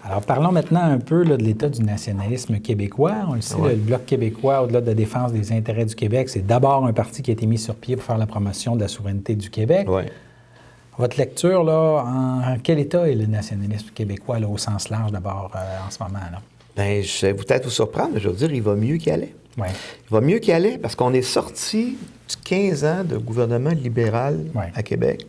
Alors, parlons maintenant un peu là, de l'état du nationalisme québécois. On le sait, le Bloc québécois, au-delà de la défense des intérêts du Québec, c'est d'abord un parti qui a été mis sur pied pour faire la promotion de la souveraineté du Québec. Oui. Votre lecture, là, en quel état est le nationalisme québécois, là, au sens large, d'abord, en ce moment, là? Bien, je vais peut-être vous surprendre, mais je veux dire, il va mieux qu'il allait. Oui. Il va mieux qu'il allait parce qu'on est sorti du 15 ans de gouvernement libéral à Québec.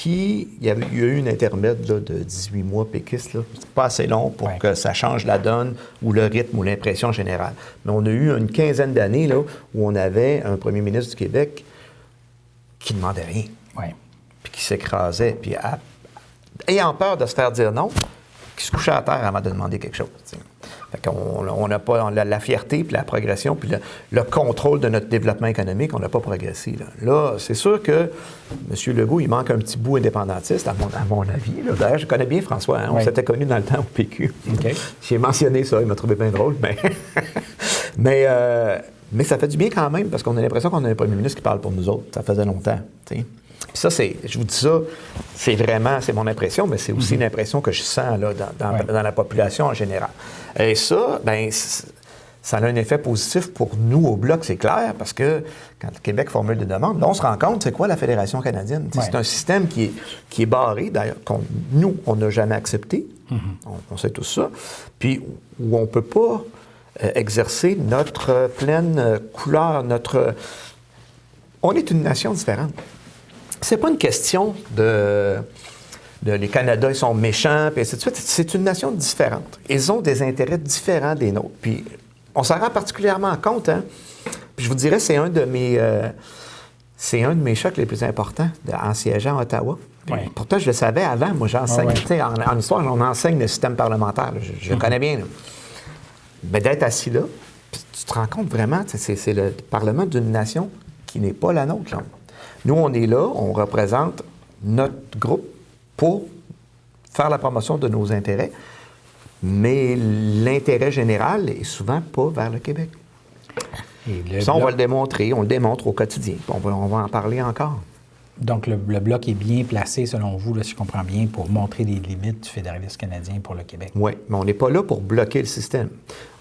Il y a eu une intermède là, de 18 mois péquiste. C'est pas assez long pour que ça change la donne ou le rythme ou l'impression générale. Mais on a eu une quinzaine d'années là, où on avait un premier ministre du Québec qui ne demandait rien. Puis qui s'écrasait. Puis ayant peur de se faire dire non, qui se couchait à terre avant de demander quelque chose. T'sais. Fait qu'on n'a pas la fierté, puis la progression, puis le contrôle de notre développement économique, on n'a pas progressé. Là, c'est sûr que M. Legault, il manque un petit bout indépendantiste, à mon avis. Là. D'ailleurs, je connais bien François. Hein? On s'était connus dans le temps au PQ. J'ai mentionné ça, il m'a trouvé bien drôle. Mais ça fait du bien quand même, parce qu'on a l'impression qu'on a un premier ministre qui parle pour nous autres. Ça faisait longtemps. T'sais. Puis ça, je vous dis ça, c'est mon impression, mais c'est aussi une impression que je sens là, dans la population en général. Et ça, bien, ça a un effet positif pour nous au Bloc, c'est clair, parce que quand le Québec formule des demandes, là, on se rend compte, c'est quoi la Fédération canadienne? C'est un système qui est barré, d'ailleurs, nous, on n'a jamais accepté. On sait tout ça. Puis où on ne peut pas exercer notre pleine couleur, On est une nation différente. C'est pas une question de les Canadiens sont méchants, puis ainsi de suite. C'est une nation différente. Ils ont des intérêts différents des nôtres. Puis on s'en rend particulièrement compte, hein? Puis je vous dirais, c'est un de mes chocs les plus importants en siégeant à Ottawa. Pourtant, je le savais avant. Moi, j'enseigne. En histoire, on enseigne le système parlementaire. Je le connais bien. Là. Mais d'être assis là, tu te rends compte vraiment, c'est le Parlement d'une nation qui n'est pas la nôtre. Là. Nous, on est là, on représente notre groupe pour faire la promotion de nos intérêts, mais l'intérêt général est souvent pas vers le Québec. Ça, on va le démontrer, on le démontre au quotidien. On va en parler encore. Donc, le Bloc est bien placé, selon vous, là, si je comprends bien, pour montrer les limites du fédéralisme canadien pour le Québec. Oui, mais on n'est pas là pour bloquer le système.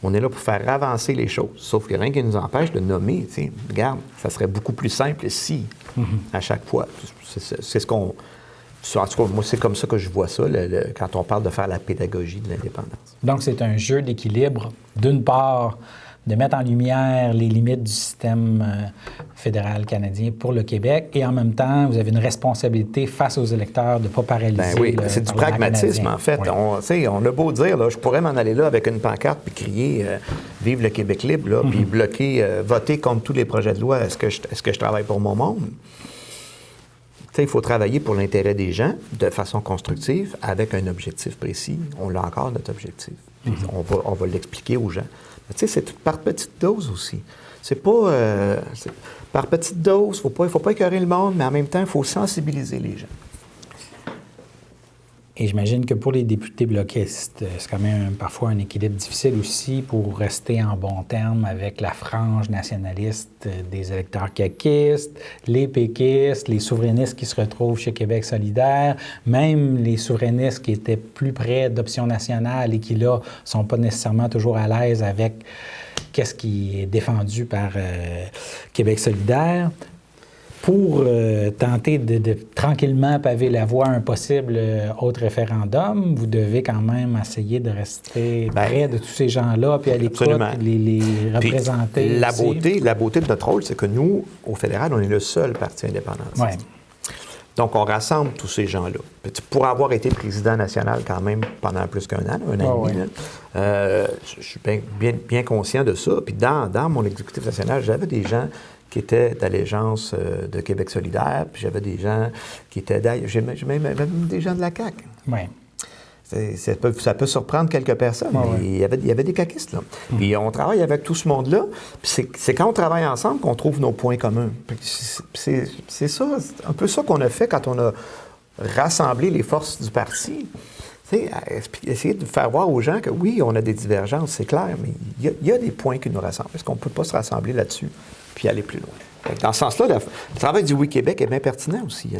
On est là pour faire avancer les choses. Sauf que rien qui nous empêche de nommer. T'sais, regarde, ça serait beaucoup plus simple si, à chaque fois. C'est ce qu'on... En tout cas, moi, c'est comme ça que je vois ça, quand on parle de faire la pédagogie de l'indépendance. Donc, c'est un jeu d'équilibre, d'une part, de mettre en lumière les limites du système fédéral canadien pour le Québec, et en même temps, vous avez une responsabilité face aux électeurs de ne pas paralyser. Ben oui, c'est du pragmatisme, en fait. Oui. On a beau dire, là, je pourrais m'en aller là avec une pancarte puis crier Vive le Québec libre, là, puis bloquer, voter contre tous les projets de loi. Est-ce que je travaille pour mon monde? Il faut travailler pour l'intérêt des gens de façon constructive, avec un objectif précis. On l'a encore, notre objectif. On va l'expliquer aux gens. C'est par petite dose aussi. C'est pas... par petite dose, il ne faut pas écœurer le monde, mais en même temps, il faut sensibiliser les gens. Et j'imagine que pour les députés bloquistes, c'est quand même parfois un équilibre difficile aussi pour rester en bon terme avec la frange nationaliste des électeurs caquistes, les péquistes, les souverainistes qui se retrouvent chez Québec solidaire, même les souverainistes qui étaient plus près d'Option nationale et qui, là, sont pas nécessairement toujours à l'aise avec qu'est-ce qui est défendu par Québec solidaire. Pour tenter de tranquillement paver la voie à un possible autre référendum, vous devez quand même essayer de rester près de tous ces gens-là, puis à l'écoute, les représenter. La beauté de notre rôle, c'est que nous, au fédéral, on est le seul parti indépendantiste. Ouais. Donc, on rassemble tous ces gens-là. Pour avoir été président national quand même pendant plus qu'un an, un an et demi, je suis bien conscient de ça. Puis dans mon exécutif national, j'avais des gens qui étaient d'allégeance de Québec solidaire, puis j'avais des gens qui étaient d'ailleurs... J'ai même des gens de la CAQ. Oui. Ça peut surprendre quelques personnes, mais il y avait des caquistes, là. Puis on travaille avec tout ce monde-là, puis c'est quand on travaille ensemble qu'on trouve nos points communs. C'est ça, un peu ça qu'on a fait quand on a rassemblé les forces du parti. Essayer de faire voir aux gens que oui, on a des divergences, c'est clair, mais il y a des points qui nous rassemblent. Est-ce qu'on ne peut pas se rassembler là-dessus puis aller plus loin? Dans ce sens-là, le travail du Oui Québec est bien pertinent aussi.